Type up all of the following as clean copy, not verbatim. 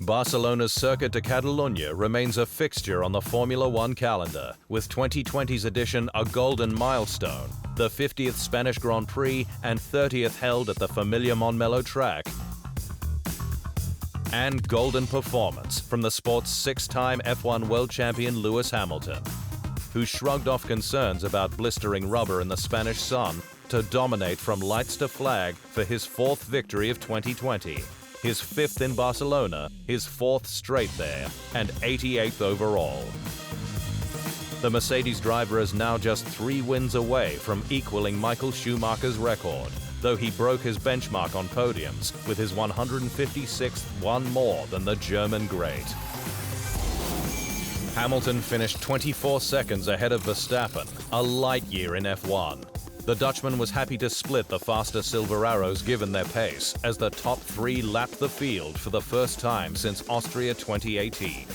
Barcelona's Circuit de Catalunya remains a fixture on the Formula One calendar, with 2020's edition a golden milestone, the 50th Spanish Grand Prix and 30th held at the familiar Montmeló track, and golden performance from the sport's six-time F1 world champion Lewis Hamilton, who shrugged off concerns about blistering rubber in the Spanish sun to dominate from lights to flag for his fourth victory of 2020. His fifth in Barcelona, his fourth straight there, and 88th overall. The Mercedes driver is now just 3 wins away from equaling Michael Schumacher's record, though he broke his benchmark on podiums with his 156th one more than the German great. Hamilton finished 24 seconds ahead of Verstappen, a light year in F1. The Dutchman was happy to split the faster Silver Arrows given their pace, as the top 3 lapped the field for the first time since Austria 2018.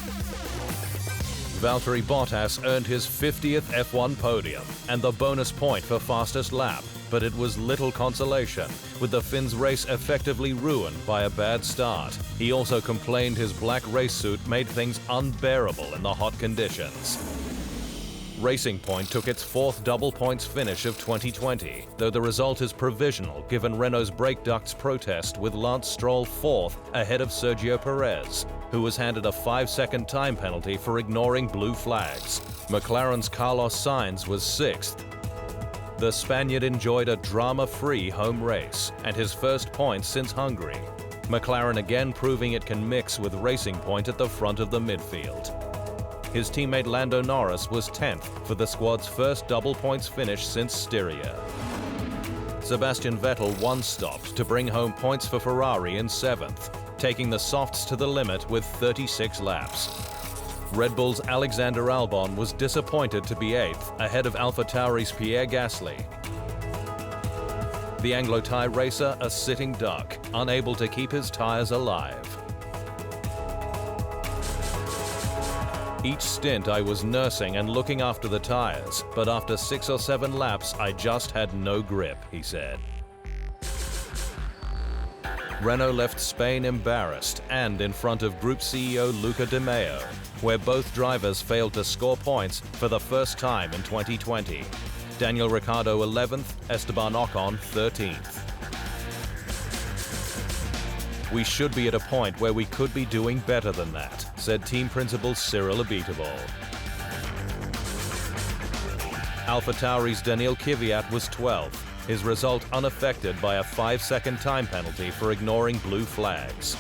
Valtteri Bottas earned his 50th F1 podium and the bonus point for fastest lap, but it was little consolation, with the Finn's race effectively ruined by a bad start. He also complained his black race suit made things unbearable in the hot conditions. Racing Point took its 4th double points finish of 2020, though the result is provisional given Renault's brake ducts protest, with Lance Stroll 4th ahead of Sergio Perez, who was handed a 5-second time penalty for ignoring blue flags. McLaren's Carlos Sainz was 6th. The Spaniard enjoyed a drama-free home race and his first points since Hungary. McLaren again proving it can mix with Racing Point at the front of the midfield. His teammate Lando Norris was 10th for the squad's first double points finish since Styria. Sebastian Vettel one-stopped to bring home points for Ferrari in 7th, taking the softs to the limit with 36 laps. Red Bull's Alexander Albon was disappointed to be 8th, ahead of AlphaTauri's Pierre Gasly. The Anglo-Thai racer a sitting duck, unable to keep his tyres alive. Each stint I was nursing and looking after the tires, but after 6 or 7 laps I just had no grip, he said. Renault left Spain embarrassed and in front of Group CEO Luca Di Meo, where both drivers failed to score points for the first time in 2020. Daniel Ricciardo 11th, Esteban Ocon 13th. We should be at a point where we could be doing better than that, said team principal Cyril Abiteboul. AlphaTauri's Daniil Kvyat was 12th, his result unaffected by a 5-second time penalty for ignoring blue flags.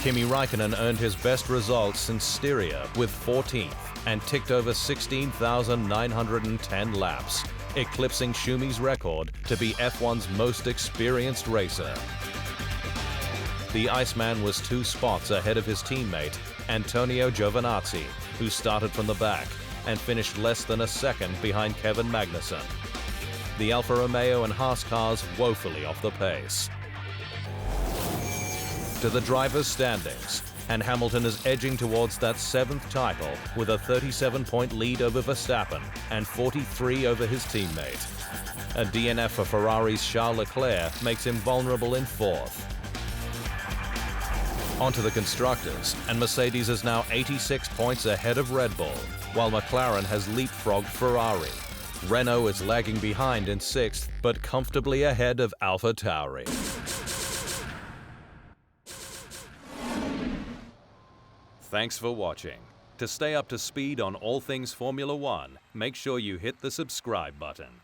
Kimi Räikkönen earned his best results since Styria with 14th and ticked over 16,910 laps, eclipsing Schumi's record to be F1's most experienced racer. The Iceman was 2 spots ahead of his teammate, Antonio Giovinazzi, who started from the back and finished less than a second behind Kevin Magnussen. The Alfa Romeo and Haas cars woefully off the pace. To the drivers' standings, and Hamilton is edging towards that 7th title with a 37-point lead over Verstappen and 43 over his teammate. A DNF for Ferrari's Charles Leclerc makes him vulnerable in 4th. Onto the constructors, and Mercedes is now 86 points ahead of Red Bull, while McLaren has leapfrogged Ferrari. Renault is lagging behind in 6th, but comfortably ahead of AlphaTauri. Thanks for watching. To stay up to speed on all things Formula One, make sure you hit the subscribe button.